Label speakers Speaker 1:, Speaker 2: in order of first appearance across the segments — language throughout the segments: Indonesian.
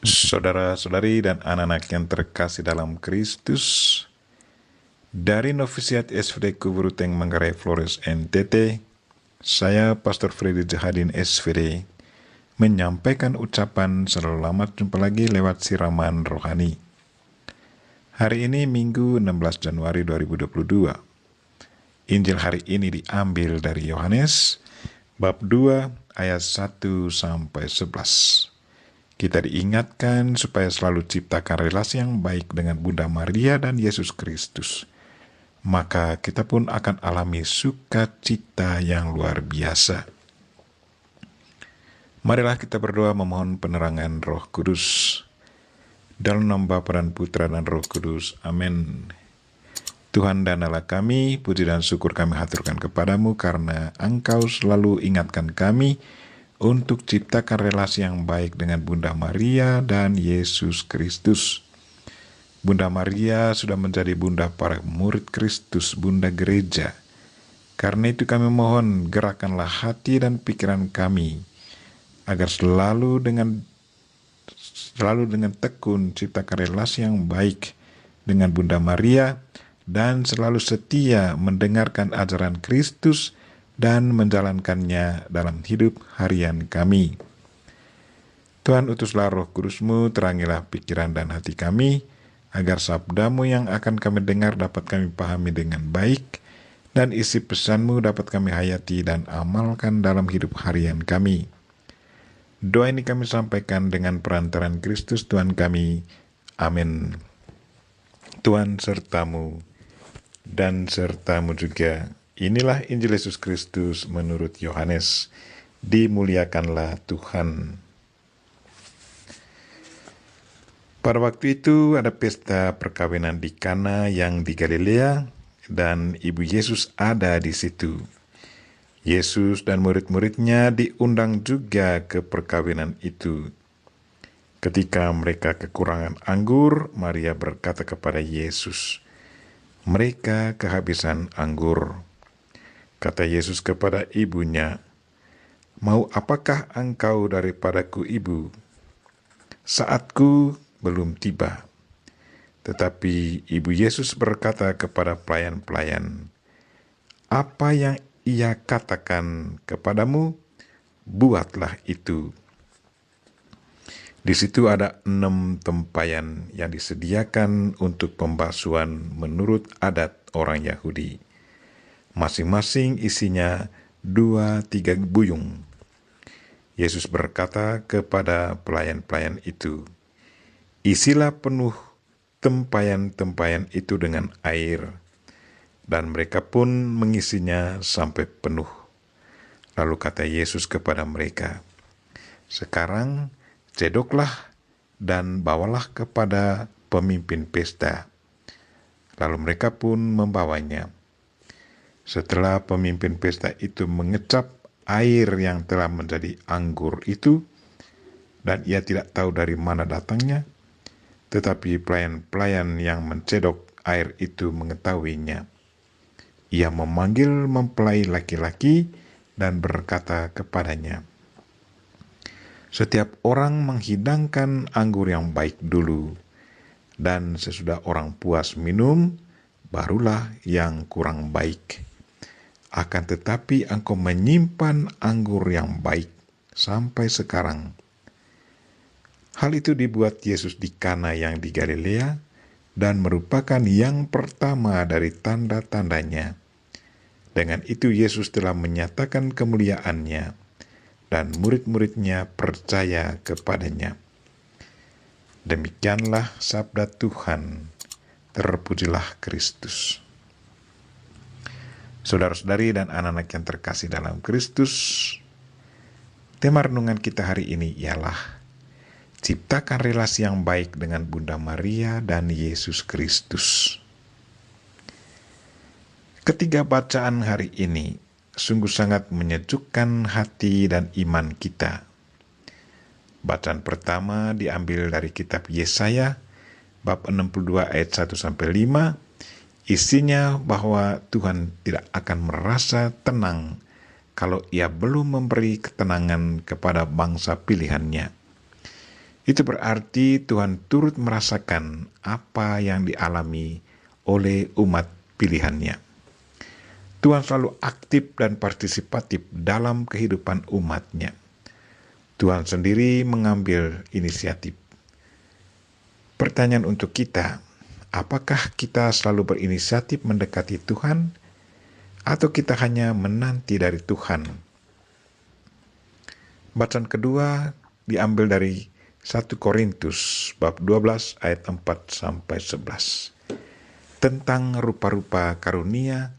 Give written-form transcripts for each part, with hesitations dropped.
Speaker 1: Saudara-saudari dan anak-anak yang terkasih dalam Kristus, dari Novisiat SVD Kuburuteng Manggarai Flores NTT, saya Pastor Freddy Jahadin SVD menyampaikan ucapan selamat jumpa lagi lewat siraman rohani. Hari ini Minggu 16 Januari 2022. Injil hari ini diambil dari Yohanes bab 2 ayat 1 sampai 11. Kita diingatkan supaya selalu ciptakan relasi yang baik dengan Bunda Maria dan Yesus Kristus. Maka kita pun akan alami sukacita yang luar biasa. Marilah kita berdoa memohon penerangan Roh Kudus. Dalam nama Bapa dan Putra dan Roh Kudus. Amin. Tuhan dan Allah kami, puji dan syukur kami haturkan kepadamu karena Engkau selalu ingatkan kami untuk ciptakan relasi yang baik dengan Bunda Maria dan Yesus Kristus. Bunda Maria sudah menjadi bunda para murid Kristus, bunda gereja. Karena itu kami mohon gerakanlah hati dan pikiran kami agar selalu dengan tekun ciptakan relasi yang baik dengan Bunda Maria dan selalu setia mendengarkan ajaran Kristus dan menjalankannya dalam hidup harian kami. Tuhan, utuslah Roh Kudus-Mu, terangilah pikiran dan hati kami, agar sabda-Mu yang akan kami dengar dapat kami pahami dengan baik, dan isi pesan-Mu dapat kami hayati dan amalkan dalam hidup harian kami. Doa ini kami sampaikan dengan perantaran Kristus Tuhan kami. Amin. Tuhan sertamu, dan sertamu juga. Inilah Injil Yesus Kristus menurut Yohanes. Dimuliakanlah Tuhan. Pada waktu itu ada pesta perkawinan di Kana yang di Galilea, dan ibu Yesus ada di situ. Yesus dan murid-muridnya diundang juga ke perkawinan itu. Ketika mereka kekurangan anggur, Maria berkata kepada Yesus, "Mereka kehabisan anggur." Kata Yesus kepada ibunya, "Mau apakah engkau daripadaku, ibu? Saatku belum tiba." Tetapi ibu Yesus berkata kepada pelayan-pelayan, "Apa yang ia katakan kepadamu, buatlah itu." Di situ ada 6 tempayan yang disediakan untuk pembasuhan menurut adat orang Yahudi. Masing-masing isinya 2-3 buyung. Yesus berkata kepada pelayan-pelayan itu, "Isilah penuh tempayan-tempayan itu dengan air." Dan mereka pun mengisinya sampai penuh. Lalu kata Yesus kepada mereka, "Sekarang cedoklah dan bawalah kepada pemimpin pesta." Lalu mereka pun membawanya. Setelah pemimpin pesta itu mengecap air yang telah menjadi anggur itu, dan ia tidak tahu dari mana datangnya, tetapi pelayan-pelayan yang mencedok air itu mengetahuinya. Ia memanggil mempelai laki-laki dan berkata kepadanya, "Setiap orang menghidangkan anggur yang baik dulu, dan sesudah orang puas minum, barulah yang kurang baik. Akan tetapi engkau menyimpan anggur yang baik sampai sekarang." Hal itu dibuat Yesus di Kana yang di Galilea dan merupakan yang pertama dari tanda-tandanya. Dengan itu Yesus telah menyatakan kemuliaannya dan murid-muridnya percaya kepadanya. Demikianlah sabda Tuhan. Terpujilah Kristus. Saudara-saudari dan anak-anak yang terkasih dalam Kristus, tema renungan kita hari ini ialah ciptakan relasi yang baik dengan Bunda Maria dan Yesus Kristus. Ketiga bacaan hari ini sungguh sangat menyejukkan hati dan iman kita. Bacaan pertama diambil dari kitab Yesaya bab 62 ayat 1-5. Isinya bahwa Tuhan tidak akan merasa tenang kalau ia belum memberi ketenangan kepada bangsa pilihannya. Itu berarti Tuhan turut merasakan apa yang dialami oleh umat pilihannya. Tuhan selalu aktif dan partisipatif dalam kehidupan umatnya. Tuhan sendiri mengambil inisiatif. Pertanyaan untuk kita, apakah kita selalu berinisiatif mendekati Tuhan, atau kita hanya menanti dari Tuhan? Bacaan kedua diambil dari 1 Korintus bab 12 ayat 4-11. Tentang rupa-rupa karunia,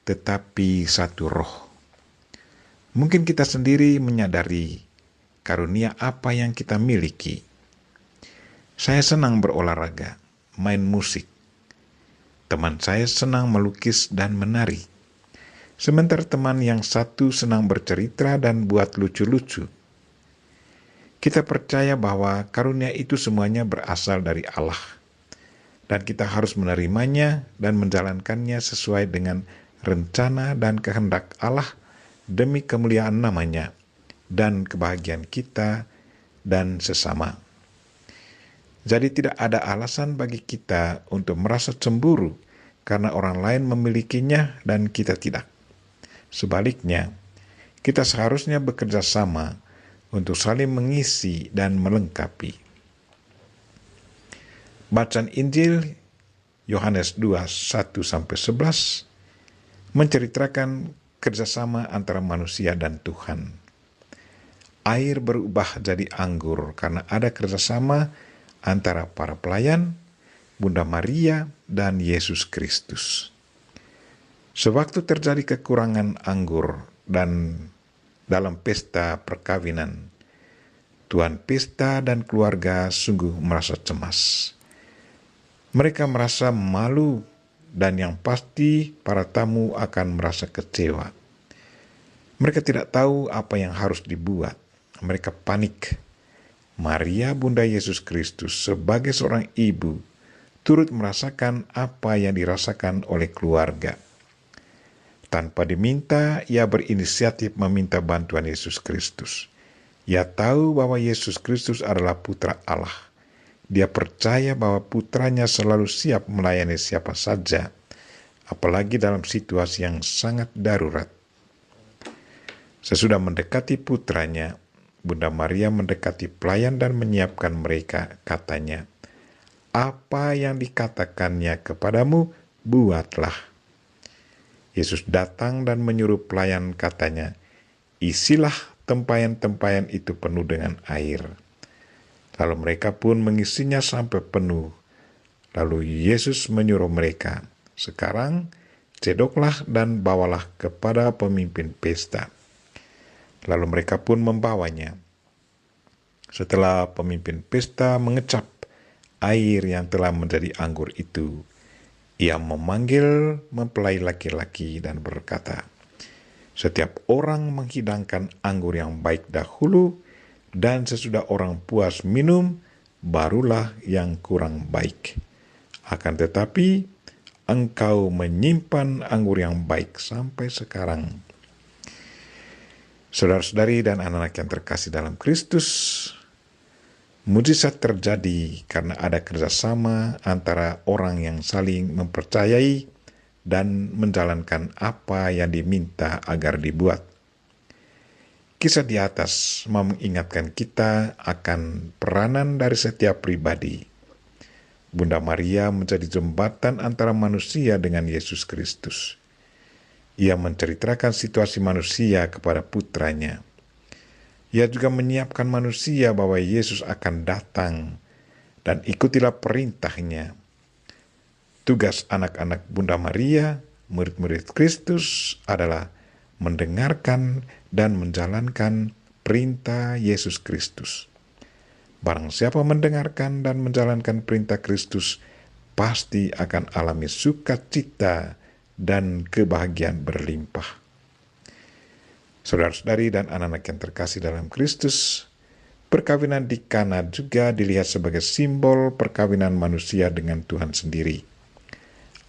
Speaker 1: tetapi satu roh. Mungkin kita sendiri menyadari karunia apa yang kita miliki. Saya senang berolahraga, main musik. Teman saya senang melukis dan menari. Sementara teman yang satu senang bercerita dan buat lucu-lucu. Kita percaya bahwa karunia itu semuanya berasal dari Allah. Dan kita harus menerimanya dan menjalankannya sesuai dengan rencana dan kehendak Allah demi kemuliaan namanya dan kebahagiaan kita dan sesama. Jadi tidak ada alasan bagi kita untuk merasa cemburu karena orang lain memilikinya dan kita tidak. Sebaliknya, kita seharusnya bekerja sama untuk saling mengisi dan melengkapi. Bacaan Injil Yohanes 2, 1-11 menceritakan kerjasama antara manusia dan Tuhan. Air berubah jadi anggur karena ada kerjasama antara para pelayan, Bunda Maria, dan Yesus Kristus. Sewaktu terjadi kekurangan anggur dan dalam pesta perkawinan, tuan pesta dan keluarga sungguh merasa cemas. Mereka merasa malu dan yang pasti para tamu akan merasa kecewa. Mereka tidak tahu apa yang harus dibuat. Mereka panik. Maria, Bunda Yesus Kristus, sebagai seorang ibu, turut merasakan apa yang dirasakan oleh keluarga. Tanpa diminta, ia berinisiatif meminta bantuan Yesus Kristus. Ia tahu bahwa Yesus Kristus adalah putra Allah. Dia percaya bahwa putranya selalu siap melayani siapa saja, apalagi dalam situasi yang sangat darurat. Sesudah mendekati putranya, Bunda Maria mendekati pelayan dan menyiapkan mereka, katanya, "Apa yang dikatakannya kepadamu, buatlah." Yesus datang dan menyuruh pelayan, katanya, "Isilah tempayan-tempayan itu penuh dengan air." Lalu mereka pun mengisinya sampai penuh. Lalu Yesus menyuruh mereka, "Sekarang cedoklah dan bawalah kepada pemimpin pesta." Lalu mereka pun membawanya. Setelah pemimpin pesta mengecap air yang telah menjadi anggur itu, ia memanggil mempelai laki-laki dan berkata, "Setiap orang menghidangkan anggur yang baik dahulu, dan sesudah orang puas minum, barulah yang kurang baik. Akan tetapi, engkau menyimpan anggur yang baik sampai sekarang." Saudara-saudari dan anak-anak yang terkasih dalam Kristus, mujizat terjadi karena ada kerjasama antara orang yang saling mempercayai dan menjalankan apa yang diminta agar dibuat. Kisah di atas mengingatkan kita akan peranan dari setiap pribadi. Bunda Maria menjadi jembatan antara manusia dengan Yesus Kristus. Ia menceritakan situasi manusia kepada putranya. Ia juga menyiapkan manusia bahwa Yesus akan datang, dan ikutilah perintahnya. Tugas anak-anak Bunda Maria, murid-murid Kristus, adalah mendengarkan dan menjalankan perintah Yesus Kristus. Barang siapa mendengarkan dan menjalankan perintah Kristus, pasti akan alami sukacita dan kebahagiaan berlimpah. Saudara-saudari dan anak-anak yang terkasih dalam Kristus, perkawinan di Kana juga dilihat sebagai simbol perkawinan manusia dengan Tuhan sendiri.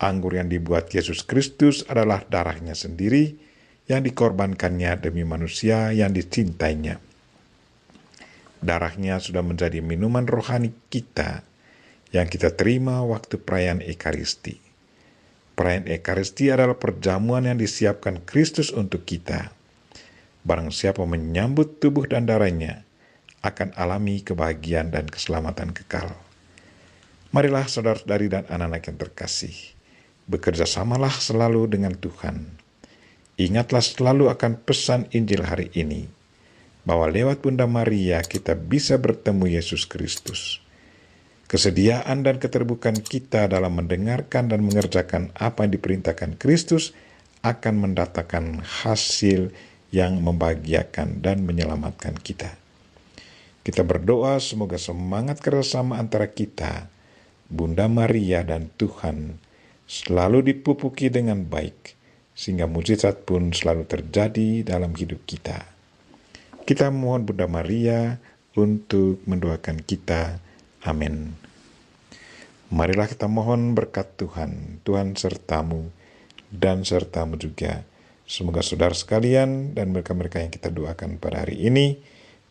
Speaker 1: Anggur yang dibuat Yesus Kristus adalah darahnya sendiri yang dikorbankannya demi manusia yang dicintainya. Darahnya sudah menjadi minuman rohani kita yang kita terima waktu perayaan Ekaristi. Perayaan Ekaristi adalah perjamuan yang disiapkan Kristus untuk kita. Barang siapa menyambut tubuh dan darahnya akan alami kebahagiaan dan keselamatan kekal. Marilah saudara-saudari dan anak-anak yang terkasih, bekerjasamalah selalu dengan Tuhan. Ingatlah selalu akan pesan Injil hari ini, bahwa lewat Bunda Maria kita bisa bertemu Yesus Kristus. Kesediaan dan keterbukaan kita dalam mendengarkan dan mengerjakan apa yang diperintahkan Kristus akan mendatangkan hasil yang membahagiakan dan menyelamatkan kita. Kita berdoa semoga semangat kerjasama antara kita, Bunda Maria dan Tuhan, selalu dipupuki dengan baik, sehingga mujizat pun selalu terjadi dalam hidup kita. Kita mohon Bunda Maria untuk mendoakan kita. Amin. Marilah kita mohon berkat Tuhan. Tuhan sertamu dan sertamu juga. Semoga saudara sekalian dan mereka-mereka yang kita doakan pada hari ini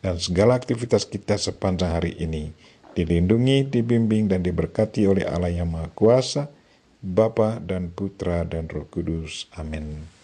Speaker 1: dan segala aktivitas kita sepanjang hari ini dilindungi, dibimbing, dan diberkati oleh Allah yang Maha Kuasa, Bapa dan Putra dan Roh Kudus. Amin.